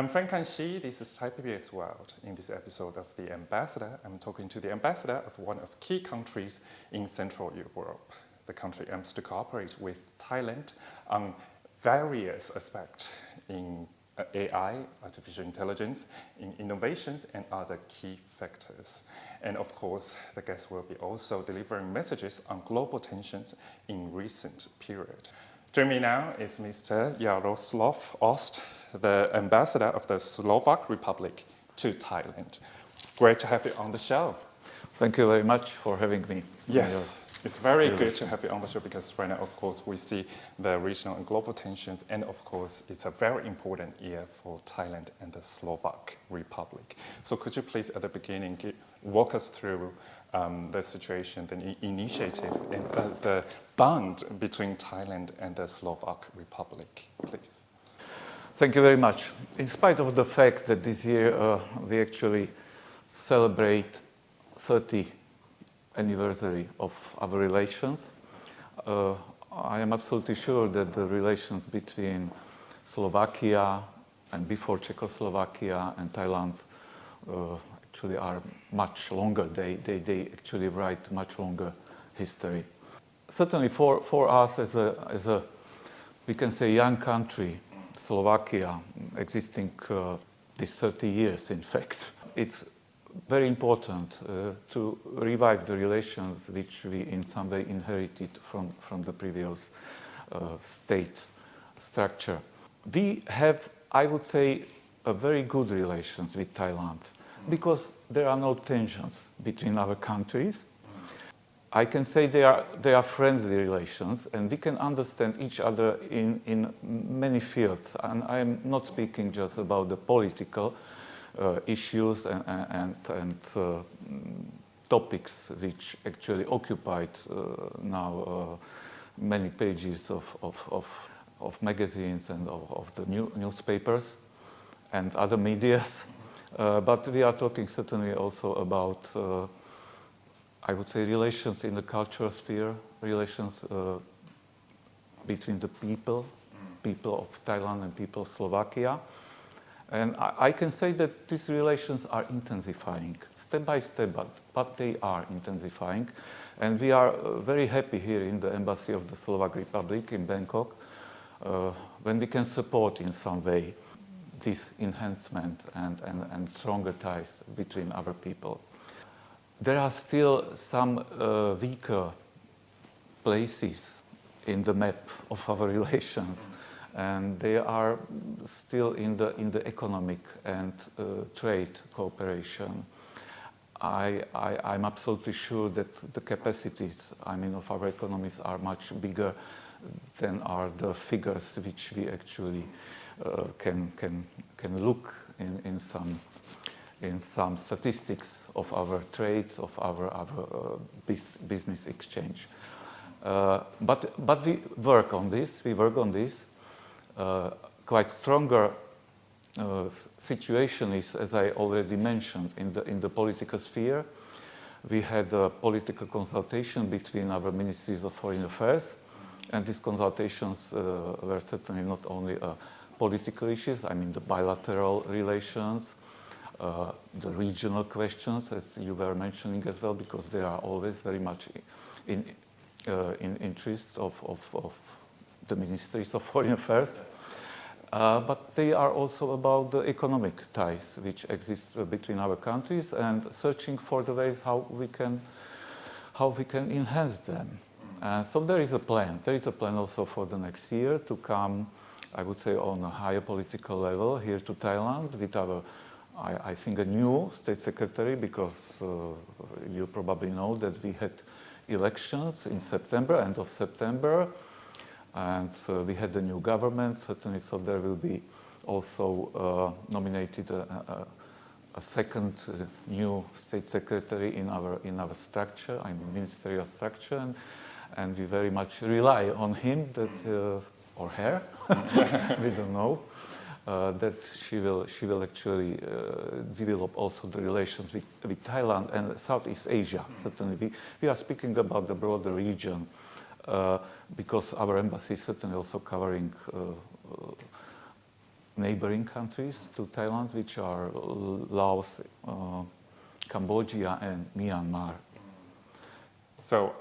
I'm Frank Shi. This is Thai PBS World. In this episode of The Ambassador, I'm talking to the ambassador of one of key countries in Central Europe. The country aims to cooperate with Thailand on various aspects in AI, artificial intelligence, in innovations and other key factors. And of course, the guest will be also delivering messages on global tensions in recent period. Joining me now is Mr. Jaroslav Auxt, the ambassador of the Slovak Republic to Thailand. Great to have you on the show. Thank you very much for having me. Yes, it's very good to have you on the show because right now, of course, we see the regional and global tensions, and of course, it's a very important year for Thailand and the Slovak Republic. So could you please, at the beginning, walk us through the situation, the initiative, and the bond between Thailand and the Slovak Republic, please? Thank you very much. In spite of the fact that this year we actually celebrate 30th anniversary of our relations, I am absolutely sure that the relations between Slovakia and before Czechoslovakia and Thailand actually are much longer. They actually write much longer history. Certainly for us as a we can say young country, Slovakia, existing these 30 years in fact, it's very important to revive the relations which we in some way inherited from the previous state structure. We have, I would say, a very good relations with Thailand because there are no tensions between our countries. I can say they are friendly relations and we can understand each other in many fields. And I am not speaking just about the political issues and topics which actually occupied now many pages of magazines and of the newspapers and other medias. But we are talking certainly also about, I would say, relations in the cultural sphere, relations between the people of Thailand and people of Slovakia. And I can say that these relations are intensifying, step by step, but they are intensifying. And we are very happy here in the Embassy of the Slovak Republic in Bangkok when we can support in some way this enhancement and stronger ties between our people. There are still some weaker places in the map of our relations. And they are still in the economic and trade cooperation. I'm absolutely sure that the capacities, of our economies are much bigger than are the figures which we actually can look in some statistics of our trade, of our business exchange. But we work on this. Quite stronger situation is, as I already mentioned, in the political sphere. We had a political consultation between our ministries of foreign affairs, and these consultations were certainly not only political issues, the bilateral relations, the regional questions, as you were mentioning as well, because they are always very much in interest of the ministries of foreign affairs, but they are also about the economic ties which exist between our countries and searching for the ways how we can enhance them. So there is a plan. There is a plan also for the next year to come, I would say, on a higher political level here to Thailand with our, I think, a new state secretary, because you probably know that we had elections in September, end of September. And we had the new government, certainly, so there will be also nominated a second new state secretary in our structure, ministerial structure, and we very much rely on him or her, we don't know, that she will actually develop also the relations with Thailand and Southeast Asia. Certainly, we are speaking about the broader region. Because our embassy is certainly also covering neighboring countries to Thailand, which are Laos, Cambodia, and Myanmar. So,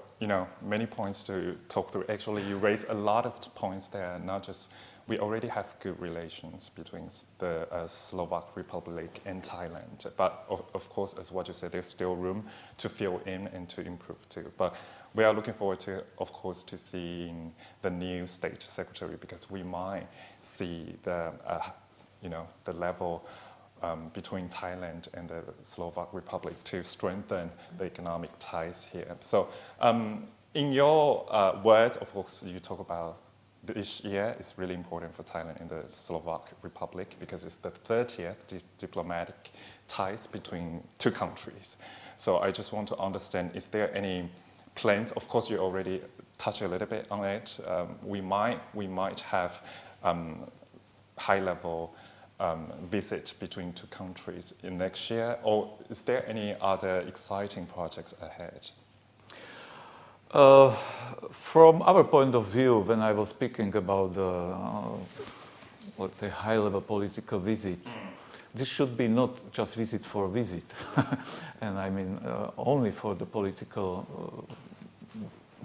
many points to talk through. Actually, you raise a lot of points there, not just, we already have good relations between the Slovak Republic and Thailand. But of course, as what you said, there's still room to fill in and to improve too. But we are looking forward to, of course, to seeing the new state secretary, because we might see the, the level between Thailand and the Slovak Republic to strengthen the economic ties here. So in your words, of course, you talk about this year is really important for Thailand and the Slovak Republic because it's the 30th diplomatic ties between two countries. So I just want to understand, is there any plans? Of course, you already touched a little bit on it. We might have high-level visit between two countries in next year, or is there any other exciting projects ahead? From our point of view, when I was speaking about the, let's say, high-level political visit, this should be not just visit for visit, and I mean only for the political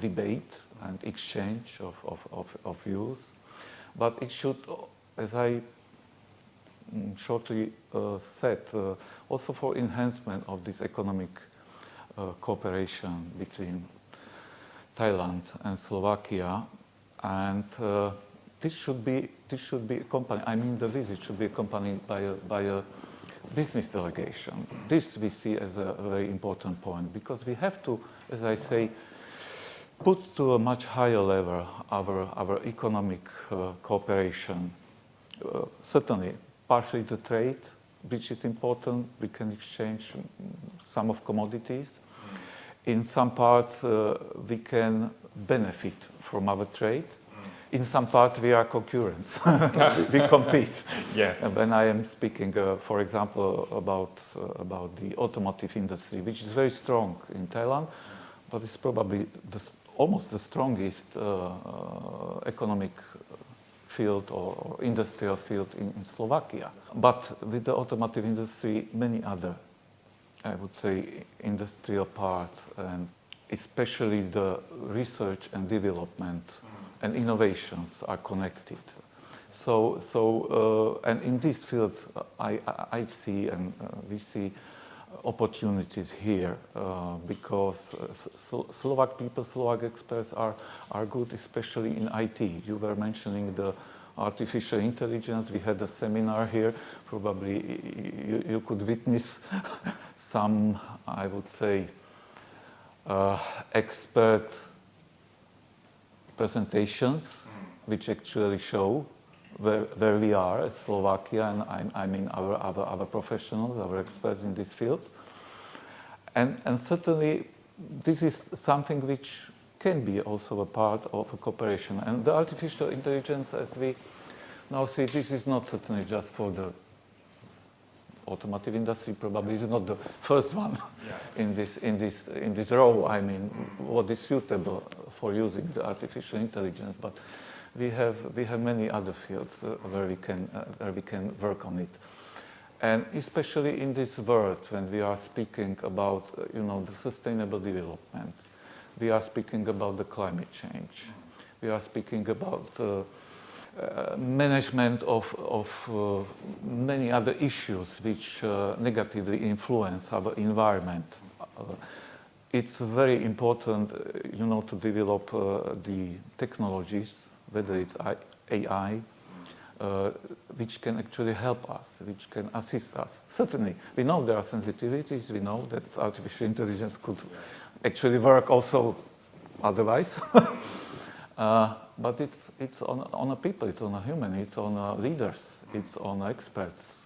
debate and exchange of views, but it should, as I shortly said, also for enhancement of this economic cooperation between Thailand and Slovakia, and this should be accompanied. I mean, the visit should be accompanied by a business delegation. This we see as a very important point because we have to, as I say, put to a much higher level our economic cooperation. Certainly, partially the trade, which is important. We can exchange some of commodities. In some parts, we can benefit from our trade. In some parts, we are concurrents. We compete. Yes. And when I am speaking, for example, about the automotive industry, which is very strong in Thailand, but it's probably almost the strongest economic field or industrial field in Slovakia. But with the automotive industry, many other, I would say, industrial parts, and especially the research and development and innovations are connected. So and in this field, I see and we see opportunities here because Slovak people, Slovak experts are good, especially in IT. You were mentioning the artificial intelligence. We had a seminar here. Probably you could witness some, I would say, expert presentations, which actually show where we are as Slovakia, and I mean our professionals, our experts in this field. And certainly this is something which can be also a part of a cooperation. And the artificial intelligence, as we now see, this is not certainly just for the automotive industry, probably is not the first one in this row. I mean, what is suitable for using the artificial intelligence, but we have many other fields where we can work on it, and especially in this world when we are speaking about the sustainable development, we are speaking about the climate change, we are speaking about management of many other issues which negatively influence our environment. It's very important, to develop the technologies, whether it's AI, which can actually help us, which can assist us. Certainly, we know there are sensitivities, we know that artificial intelligence could actually work also otherwise. But it's on a people, it's on a human, it's on leaders, it's on experts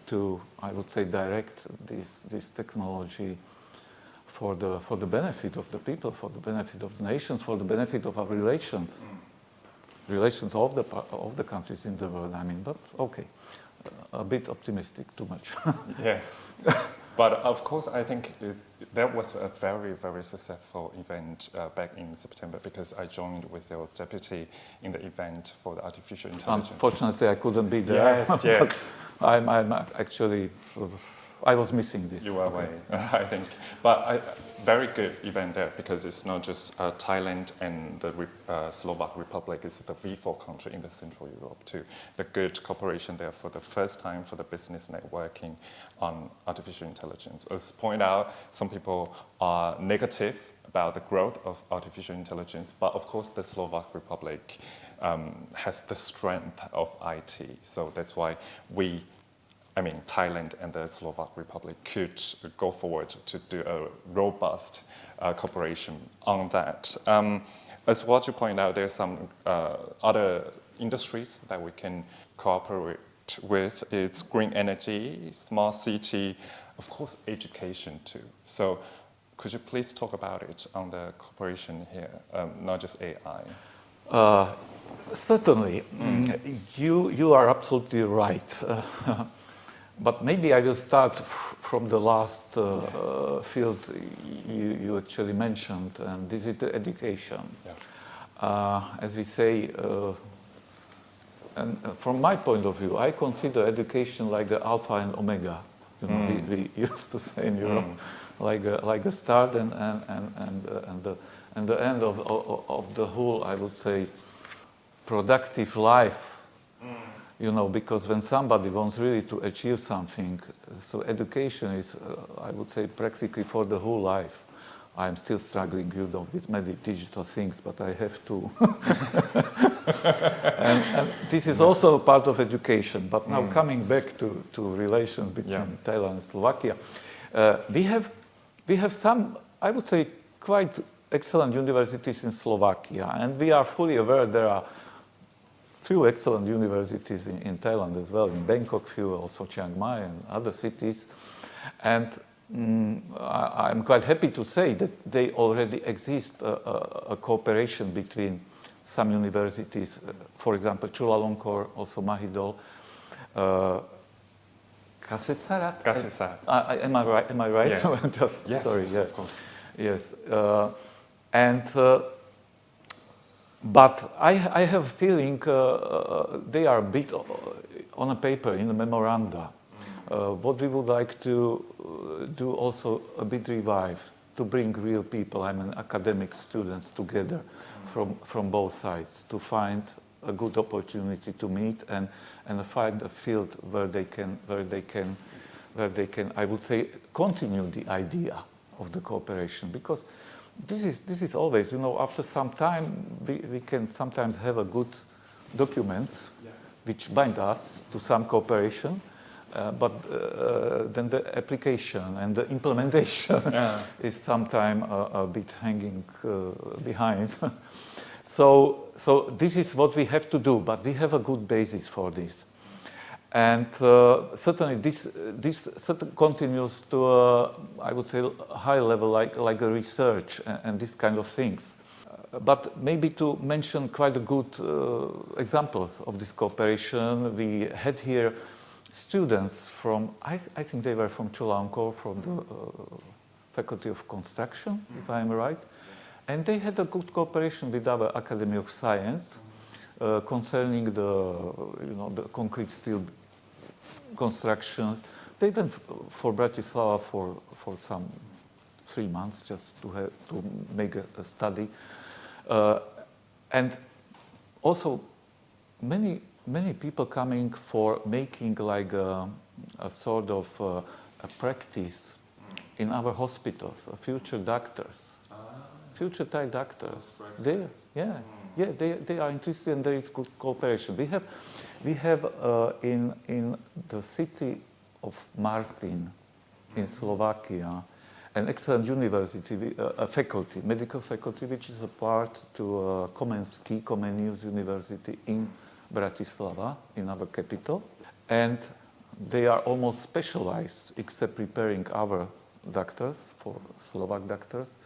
to, I would say, direct this technology for the benefit of the people, for the benefit of the nations, for the benefit of our relations of the countries in the world. I mean, but okay, a bit optimistic, too much. Yes. But of course, I think that was a very, very successful event back in September because I joined with your deputy in the event for the artificial intelligence. Unfortunately, I couldn't be there. Yes, yes. I'm actually, I was missing this. You were away, I think. But very good event there because it's not just Thailand and the Slovak Republic, it's the V4 country in the Central Europe too. The good cooperation there for the first time for the business networking on artificial intelligence. As pointed out, some people are negative about the growth of artificial intelligence, but of course the Slovak Republic has the strength of IT. So that's why Thailand and the Slovak Republic could go forward to do a robust cooperation on that. As what you point out, there's some other industries that we can cooperate with. It's green energy, smart city, of course, education too. So could you please talk about it on the cooperation here, not just AI? Certainly. You are absolutely right. But maybe I will start from the last field you actually mentioned, and this is the education. Yeah. As we say, and from my point of view, I consider education like the alpha and omega. You know, we used to say in Europe, like a start and the end of the whole, I would say, productive life. You know, because when somebody wants really to achieve something, so education is, I would say, practically for the whole life. I'm still struggling, you know, with many digital things, but I have to. and this is also part of education. But now coming back to relations between Thailand and Slovakia, we have some, I would say, quite excellent universities in Slovakia, and we are fully aware there are few excellent universities in Thailand as well, in Bangkok, few also Chiang Mai and other cities. And I'm quite happy to say that they already exist a cooperation between some universities, for example, Chulalongkorn, also Mahidol, Kasetsart. Am I right? Yes. Just, yes, sorry, yes, of course. Yes. But I have a feeling they are a bit on a paper, in a memoranda. What we would like to do also a bit revive, to bring real people, academic students together from both sides, to find a good opportunity to meet and find a field where they can, I would say, continue the idea of the cooperation. Because this is always, you know, after some time, we can sometimes have a good documents which bind us to some cooperation, but then the application and the implementation is sometimes a bit hanging behind. So this is what we have to do, but we have a good basis for this. And certainly this continues to, I would say, a high level, like a research and this kind of things. But maybe to mention quite a good examples of this cooperation, we had here students from, I think they were from Chulalongkorn, from the Faculty of Construction, if I am right. And they had a good cooperation with our Academy of Science concerning the concrete steel constructions. They went for Bratislava for some 3 months just to make a study, and also many people coming for making like a sort of a practice in our hospitals. Future doctors, future Thai doctors. They are interested, and there is good cooperation. We have in the city of Martin in Slovakia an excellent university, a faculty, medical faculty, which is a part to Comenius University in Bratislava, in our capital. And they are almost specialized, except preparing our doctors, for Slovak doctors,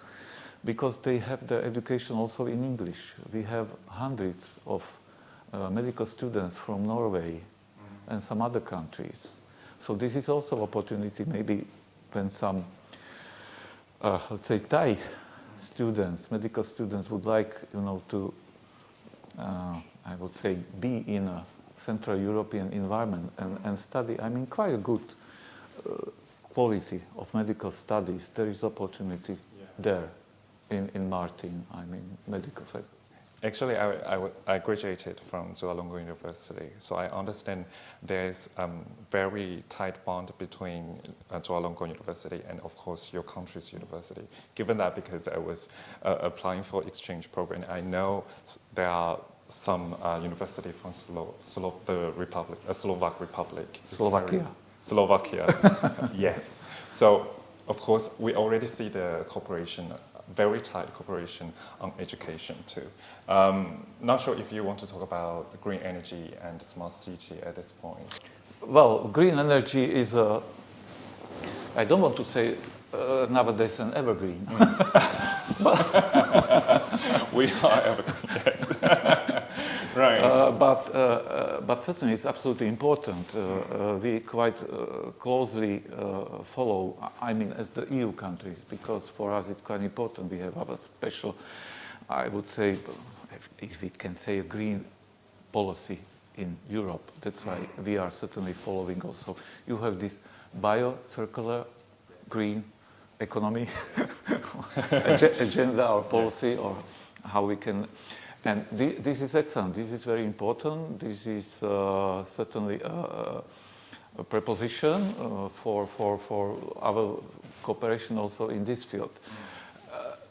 because they have their education also in English. We have hundreds of medical students from Norway and some other countries. So this is also opportunity maybe when some, let's say, Thai students, medical students, would like, to, I would say, be in a Central European environment and study, I mean, quite a good quality of medical studies. There is opportunity there in Martin, I mean, medical faculty. Actually, I graduated from Chulalongkorn University, so I understand there's a very tight bond between Chulalongkorn University and, of course, your country's university. Given that, because I was applying for exchange program, I know there are some university from the Republic, Slovak Republic. Slovakia, yes. So, of course, we already see the cooperation, very tight cooperation on education too. Not sure if you want to talk about green energy and smart city at this point. Well, green energy is I don't want to say nowadays an evergreen. We are evergreen, yes. Right. But certainly it's absolutely important. We quite closely follow, I mean, as the EU countries, because for us it's quite important. We have our special, I would say, if we can say, a green policy in Europe. That's why we are certainly following also. You have this bio-circular green economy agenda or policy, or how we can. And this is excellent. This is very important. This is certainly a preposition for our cooperation also in this field.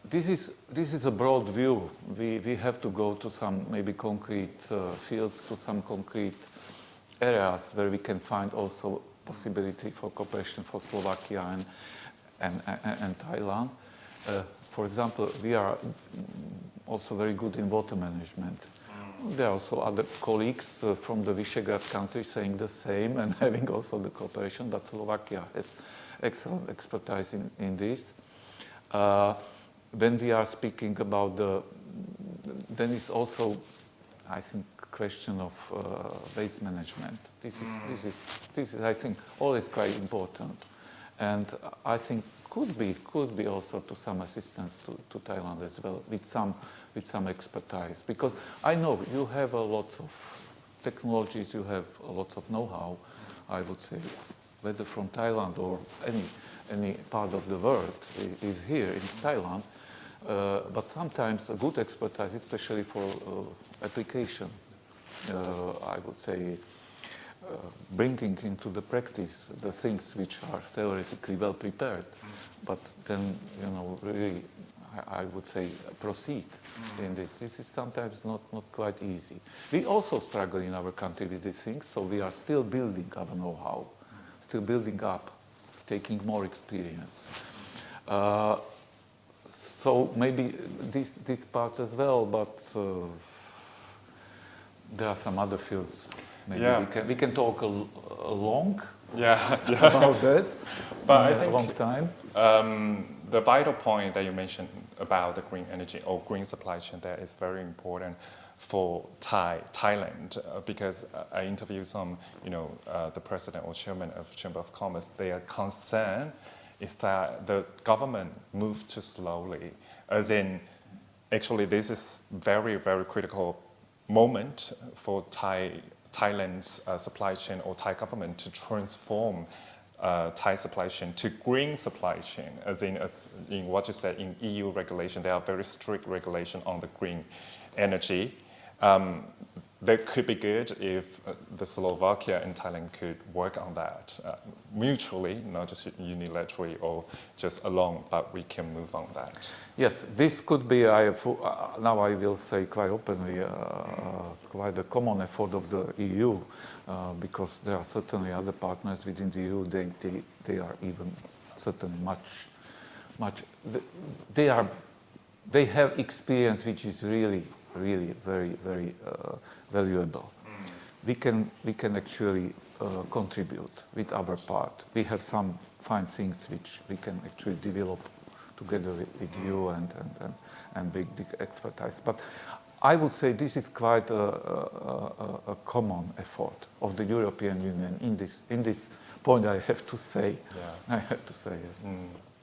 This is a broad view. We have to go to some maybe concrete fields, to some concrete areas where we can find also possibility for cooperation for Slovakia and Thailand. For example, we are also very good in water management. There are also other colleagues from the Visegrad countries saying the same and having also the cooperation, but Slovakia has excellent expertise in this. When we are speaking about then it's also, I think, question of waste management. This is, I think, always quite important, and I think could be also to some assistance to Thailand as well with some expertise, because I know you have a lot of technologies, you have a lot of know-how. I would say, whether from Thailand or any part of the world is here in Thailand, but sometimes a good expertise, especially for application. I would say. Bringing into the practice the things which are theoretically well prepared, but then, really, I would say, proceed in this. This is sometimes not quite easy. We also struggle in our country with these things, so we are still building our know-how, still building up, taking more experience. So maybe this part as well, but there are some other fields. Maybe we can talk long about that, but I think a long time. The vital point that you mentioned about the green energy or green supply chain there is very important for Thailand, because I interviewed some, the president or chairman of Chamber of Commerce. Their concern is that the government moved too slowly, as in, actually, this is very, very critical moment for Thailand's supply chain or Thai government to transform Thai supply chain to green supply chain, as in what you said in EU regulation, there are very strict regulation on the green energy. That could be good if the Slovakia and Thailand could work on that mutually, not just unilaterally or just alone, but we can move on that. Yes, this could be, now I will say quite openly, quite a common effort of the EU, because there are certainly other partners within the EU, they are even certainly much, they have experience which is really very, very valuable. We can actually contribute with our part. We have some fine things which we can actually develop together with you and big expertise. But I would say this is quite a common effort of the European Union in this point I have to say. Yeah. I have to say, yes.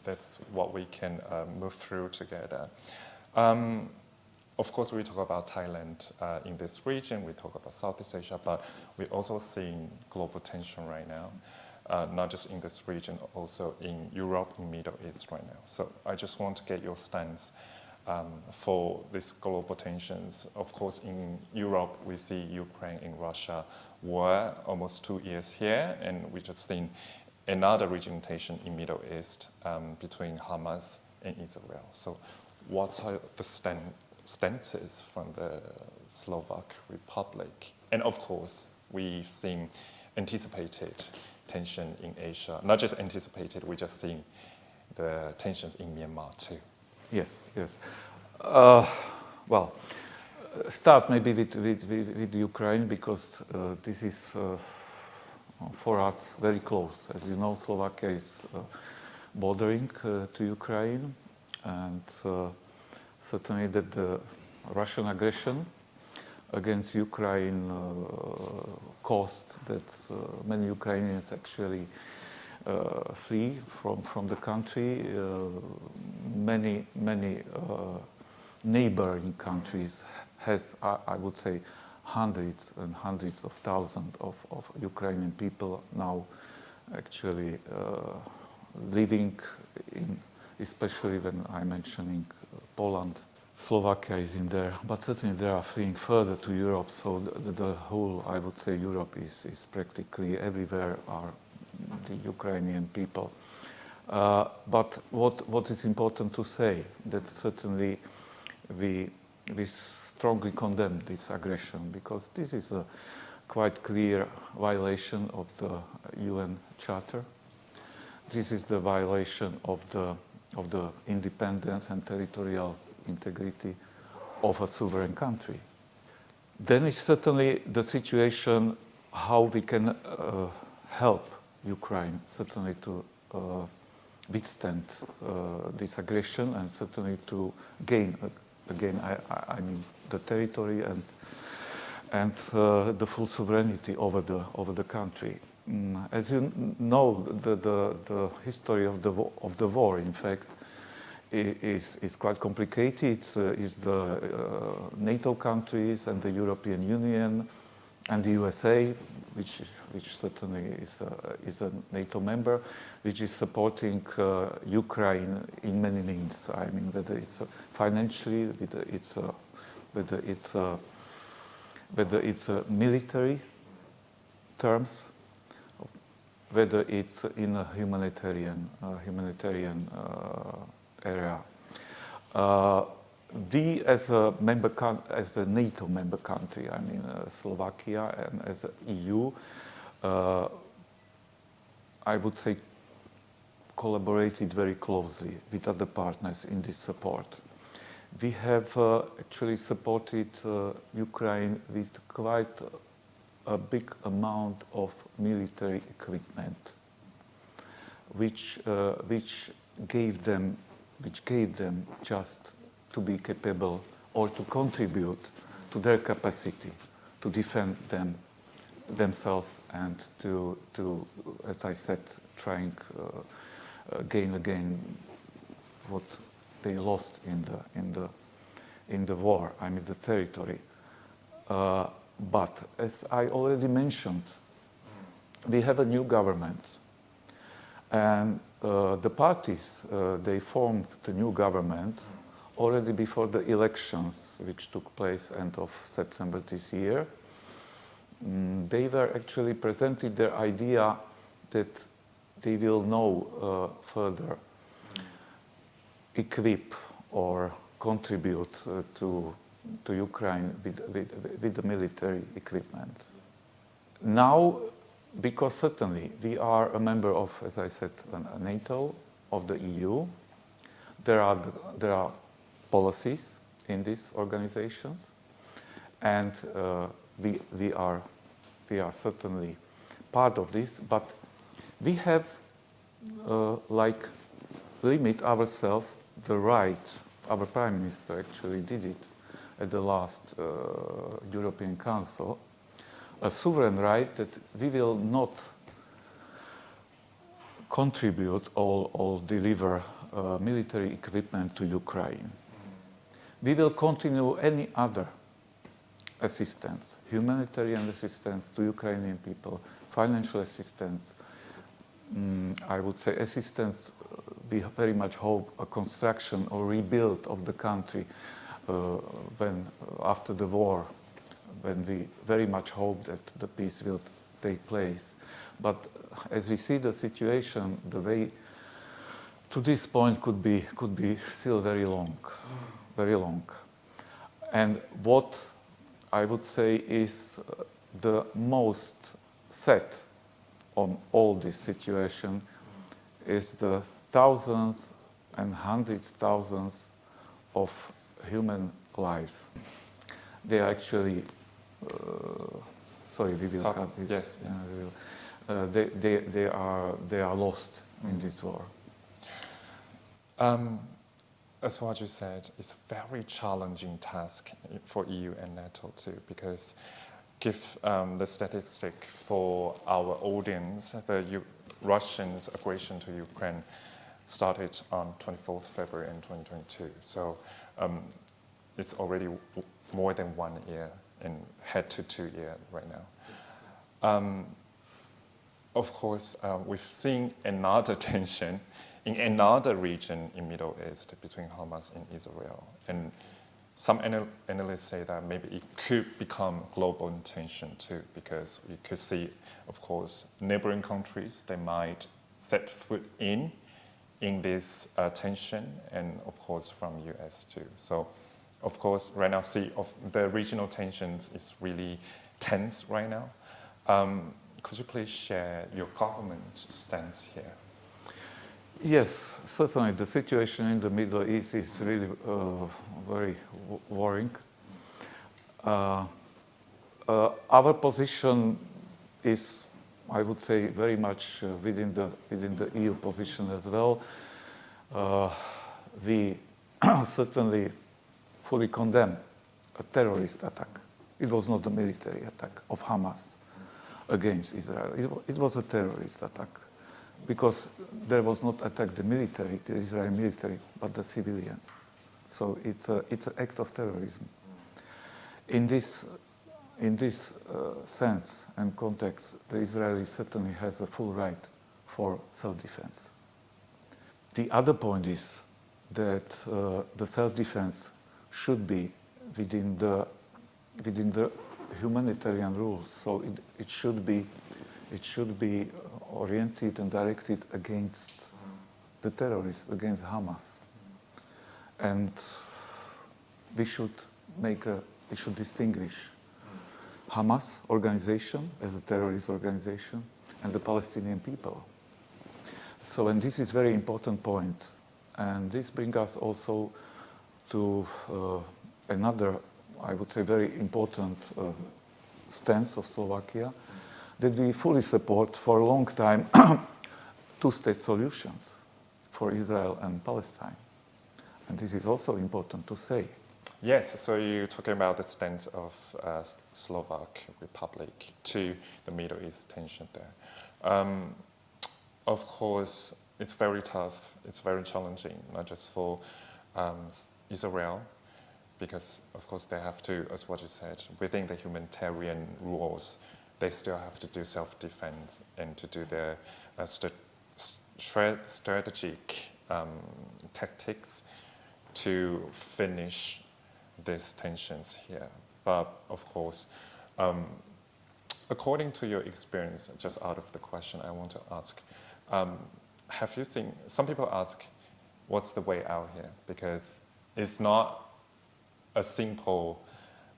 That's what we can move through together. Of course, we talk about Thailand in this region, we talk about Southeast Asia, but we're also seeing global tension right now, not just in this region, also in Europe, in Middle East right now. So I just want to get your stance for these global tensions. Of course, in Europe, we see Ukraine and Russia war almost 2 years here, and we just seen another regional tension in Middle East between Hamas and Israel. So what are the stances from the Slovak Republic? And of course, we've seen anticipated tension in Asia. Not just anticipated, we just seen the tensions in Myanmar too. Yes, yes. Well, start maybe with Ukraine, because this is for us very close. As you know, Slovakia is bordering to Ukraine, and certainly that the Russian aggression against Ukraine caused that many Ukrainians actually flee from the country. Many neighboring countries has, I would say, hundreds and hundreds of thousands of Ukrainian people now actually living in, especially when I'm mentioning Poland. Slovakia is in there, but certainly they are fleeing further to Europe, so the whole, I would say, Europe is practically everywhere are the Ukrainian people. But what is important to say, that certainly we strongly condemn this aggression, because this is a quite clear violation of the UN Charter. This is the violation of the independence and territorial integrity of a sovereign country. Then it's certainly the situation how we can help Ukraine certainly to withstand this aggression, and certainly to gain again I mean the territory and the full sovereignty over the country. As you know, the history of the war, in fact, is quite complicated. Is the NATO countries and the European Union and the USA, which certainly is a NATO member, which is supporting Ukraine in many means. I mean, whether it's financially, whether it's military terms, whether it's in a humanitarian area. We, as a NATO member country, I mean Slovakia, and as a EU, I would say collaborated very closely with other partners in this support. We have actually supported Ukraine with quite a big amount of military equipment, which gave them just to be capable or to contribute to their capacity to defend themselves and to, as I said, trying gain again what they lost in the war. I mean the territory. But as I already mentioned, we have a new government, and the parties they formed the new government already before the elections, which took place end of September this year. They were actually presented their idea that they will now further equip or contribute to Ukraine with the military equipment. Now, because certainly we are a member of, as I said, NATO, of the EU, there are policies in these organizations, and we are certainly part of this, but we have like limit ourselves the right. Our Prime Minister actually did it at the last European Council, a sovereign right that we will not contribute or deliver military equipment to Ukraine. We will continue any other assistance, humanitarian assistance to Ukrainian people, financial assistance, I would say assistance, we very much hope a construction or rebuild of the country when after the war, when we very much hope that the peace will take place. But as we see the situation, the way to this point could be still very long, very long. And what I would say is the most sad on all this situation is the thousands and hundreds of thousands of human lives. They are actually, sorry, we will cut this. Yes, yes. They are lost in this war. As what you said, it's a very challenging task for EU and NATO too, because give the statistic for our audience, the Russians' aggression to Ukraine started on 24th February in 2022. So it's already more than 1 year and head to 2 years right now. Of course, we've seen another tension in another region in Middle East between Hamas and Israel. And some analysts say that maybe it could become global tension too, because we could see, of course, neighboring countries, they might set foot in this tension, and of course from US too. So, of course, right now, the regional tensions is really tense right now. Could you please share your government's stance here? Yes, certainly the situation in the Middle East is really very worrying. Our position is, I would say, very much within the EU position as well. We certainly fully condemn a terrorist attack. It was not a military attack of Hamas against Israel. It was a terrorist attack, because there was not attack the military, the Israeli military, but the civilians. So it's an act of terrorism. In this sense and context, the Israeli certainly has a full right for self-defense. The other point is that the self-defense should be within the humanitarian rules. So it should be oriented and directed against the terrorists, against Hamas. And we should distinguish Hamas organization as a terrorist organization and the Palestinian people. So, and this is a very important point. And this brings us also to another, I would say, very important stance of Slovakia, that we fully support for a long time two-state solutions for Israel and Palestine. And this is also important to say. Yes, so you're talking about the stance of Slovak Republic to the Middle East tension there. Of course, it's very tough, it's very challenging, not just for Israel, because of course they have to, as what you said, within the humanitarian rules, they still have to do self-defense and to do their strategic tactics to finish these tensions here. But of course, according to your experience, just out of the question, I want to ask, have you seen, some people ask, what's the way out here? Because it's not a simple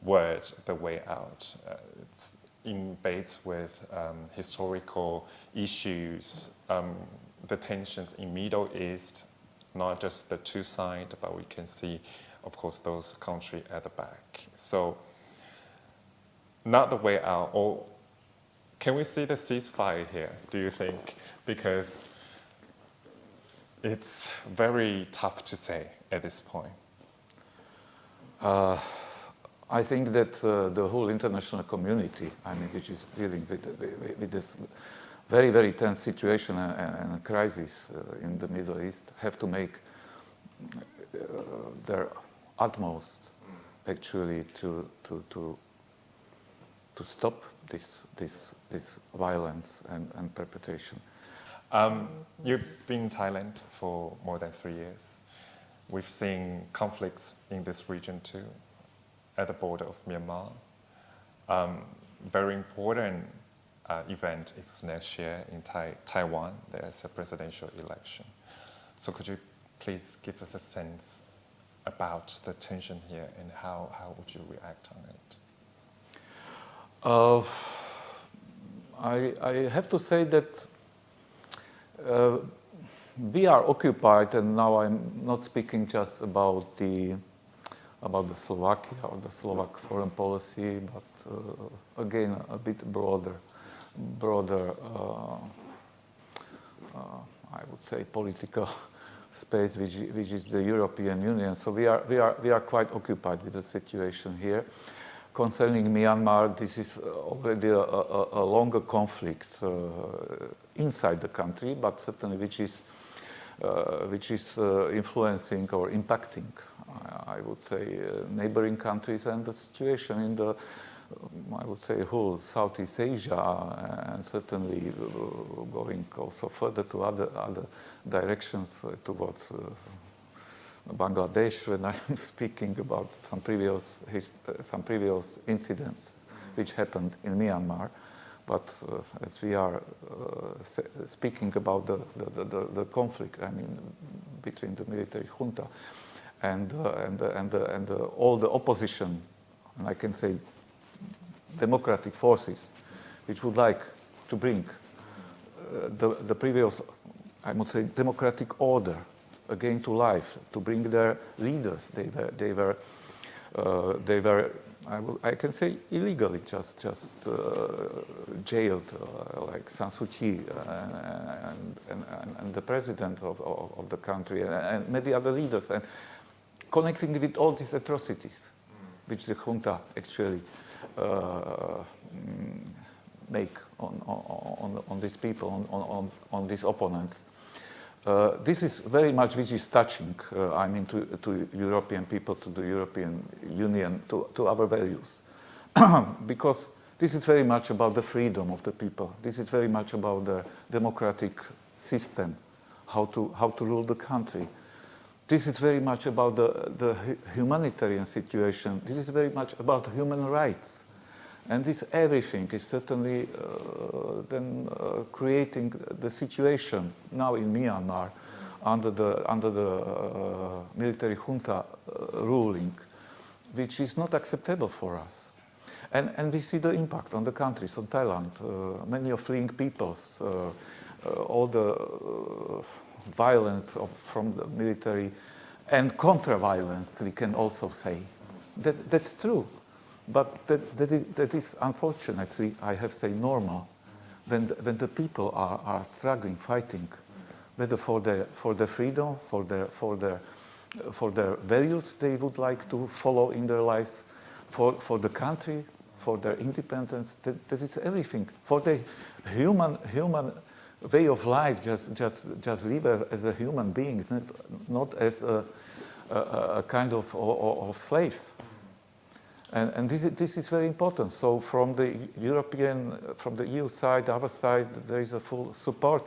word, the way out. It's embedded with historical issues, the tensions in Middle East, not just the two sides, but we can see, of course, those countries at the back. So, not the way out, or can we see the ceasefire here, do you think? Because it's very tough to say at this point. I think that the whole international community, I mean, which is dealing with this, very, very tense situation and a crisis in the Middle East have to make their utmost actually to stop this violence and perpetration. You've been in Thailand for more than 3 years. We've seen conflicts in this region too, at the border of Myanmar. Very important event is next year in Taiwan. There's a presidential election. So could you please give us a sense about the tension here and how would you react on it? I have to say that we are occupied, and now I'm not speaking just about the Slovakia or the Slovak foreign policy, but again a bit broader, I would say political space, which is the European Union. So we are quite occupied with the situation here. Concerning Myanmar, this is already a longer conflict inside the country, but certainly which is influencing or impacting, I would say, neighboring countries and the situation in the, I would say, whole Southeast Asia, and certainly going also further to other directions towards Bangladesh, when I'm speaking about some previous incidents which happened in Myanmar. But as we are speaking about the conflict, I mean, between the military junta and all the opposition, and I can say democratic forces, which would like to bring the previous, I would say, democratic order again to life, to bring their leaders. They were I can say illegally just jailed, like San Suu Kyi and the president of the country and many other leaders, and connecting with all these atrocities which the junta actually make on these people, on these opponents. This is very much which is touching, I mean, to European people, to the European Union, to our values. Because this is very much about the freedom of the people. This is very much about the democratic system, how to rule the country. This is very much about the humanitarian situation. This is very much about human rights. And this everything is certainly then creating the situation now in Myanmar under the military junta ruling, which is not acceptable for us. And we see the impact on the countries, on Thailand, many of fleeing peoples, all the violence from the military and counter-violence, we can also say. That's true. But that is unfortunately, I have to say, normal when the people are struggling, fighting, whether for their freedom, for their values they would like to follow in their lives, for the country, for their independence. That is everything. For the human way of life, just live as a human being, not as a kind of slaves. And this is very important. So from the EU side, our side, there is a full support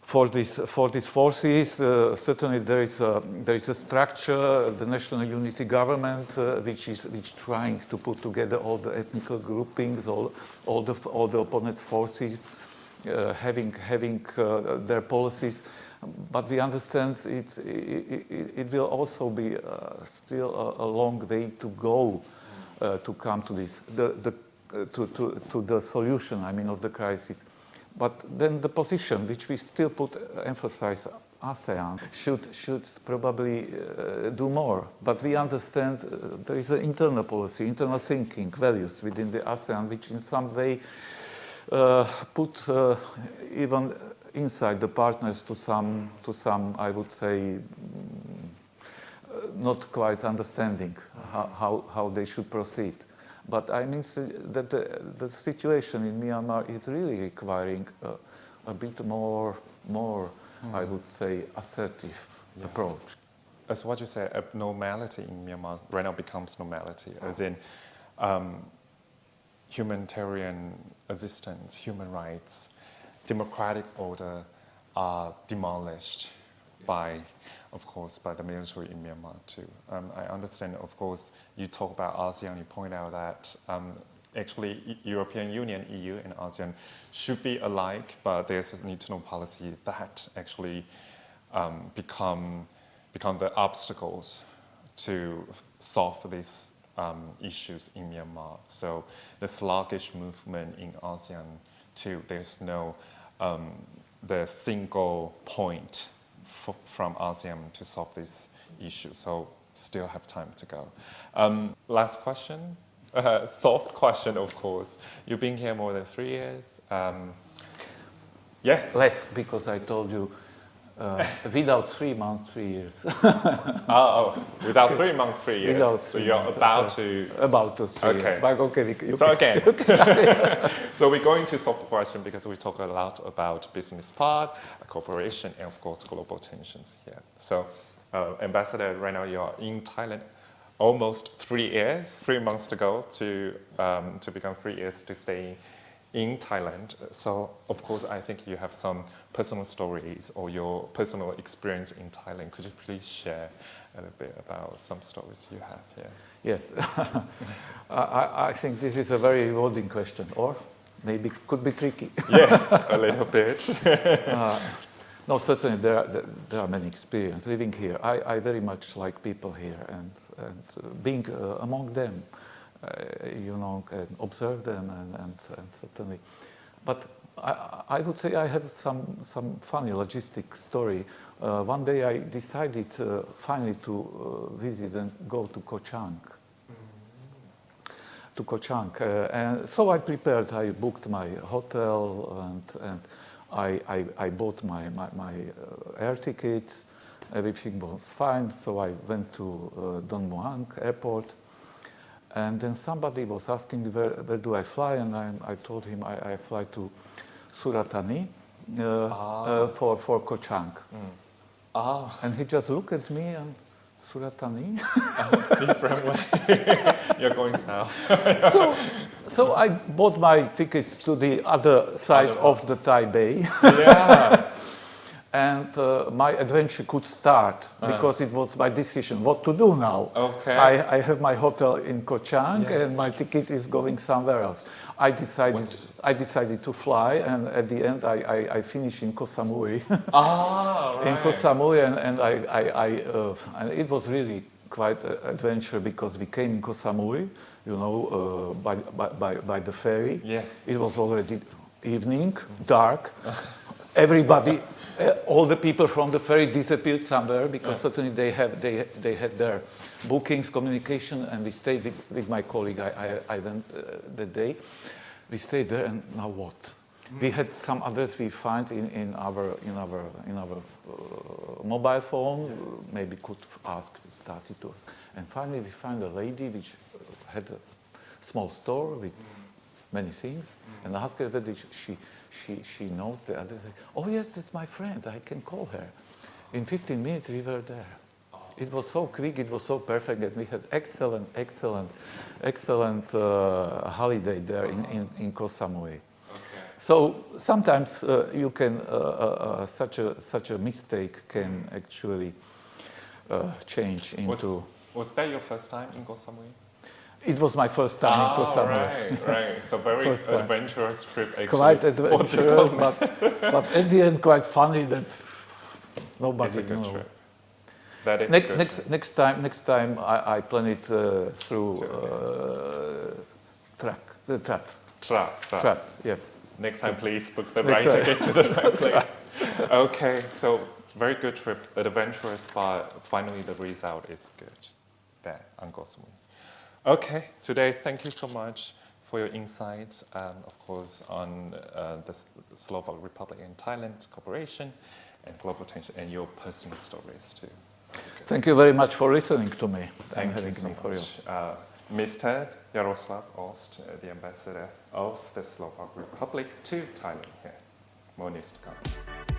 for these forces. Certainly, there is a structure, the national unity government, which trying to put together all the ethnic groupings, all the opponents' forces, having their policies. But we understand it will also be still a long way to go to come to this, to the solution, I mean, of the crisis. But then the position which we still emphasize, ASEAN should probably do more. But we understand there is an internal policy, internal thinking, values within the ASEAN, which in some way put even inside the partners to some, I would say, not quite understanding how they should proceed. But I mean that the situation in Myanmar is really requiring a bit more I would say, assertive approach. As what you said, abnormality in Myanmar right now becomes normality, as in humanitarian assistance, human rights, democratic order are demolished by, of course, by the military in Myanmar too. I understand, of course, you talk about ASEAN, you point out that actually European Union, EU and ASEAN should be alike, but there's an internal policy that actually become the obstacles to solve these issues in Myanmar. So the sluggish movement in ASEAN too, there's no the single point from ASEAN to solve this issue. So still have time to go. Last question, soft question, of course. You've been here more than 3 years. Yes? Less, because I told you without 3 months, 3 years. Without 3 months, 3 years. Without so you're about to... About to 3 years. But okay, so again, so we're going to soft question because we talk a lot about business part, cooperation, and of course global tensions here. So Ambassador, right now you're in Thailand, almost 3 years, 3 months to go to become 3 years to stay in Thailand. So of course I think you have some personal stories or your personal experience in Thailand. Could you please share a little bit about some stories you have here? Yes, I think this is a very rewarding question, or maybe could be tricky. Yes, a little bit. No, certainly there are many experiences living here. I very much like people here and being among them, you know, and observe them and certainly. But I would say I have some funny logistic story. One day I decided finally to visit and go to Koh Chang. To Koh Chang, and so I prepared. I booked my hotel and I bought my air tickets. Everything was fine. So I went to Don Muang airport, and then somebody was asking where do I fly, and I told him I fly to Surat Thani for Koh Chang. And he just looked at me and Surat Thani. Different way. You're going south. So I bought my tickets to the other side of the Thai Bay. Yeah. And my adventure could start because it was my decision what to do now. Okay. I have my hotel in Koh Chang and my ticket is going somewhere else. I decided to fly, and at the end I finished in Koh Samui. Right. In Koh Samui, and it was really quite an adventure because we came in Koh Samui, you know, by the ferry. Yes. It was already evening, dark. Everybody, all the people from the ferry disappeared somewhere because certainly they had their bookings, communication, and we stayed with my colleague. I went that day. We stayed there, and now what? We had some others we find in our mobile phone. Maybe could ask, started to, and finally we find a lady which had a small store with many things, and asked her whether she knows the other. Oh yes, that's my friend. I can call her. In 15 minutes we were there. It was so quick. It was so perfect that we had excellent holiday there in Koh Samui. So sometimes you can such a mistake can actually change into. Was that your first time in Koh Samui? It was my first time in Koh Samui. Right. So very adventurous trip, actually. Quite adventurous, but at the end quite funny. That's nobody knows. Trip. That is good. Next time I plan it through track. Yes. Next time, please book the right ticket to the right place. Okay, so very good trip, adventurous, but finally the result is good there on Koh Samui. Okay, today thank you so much for your insights, of course, on the Slovak Republic and Thailand's cooperation and global tension, and your personal stories too. Thank you very much for listening to me. Thank you so much. Mr. Jaroslav Auxt, the ambassador of the Slovak Republic to Thailand here. More news to come.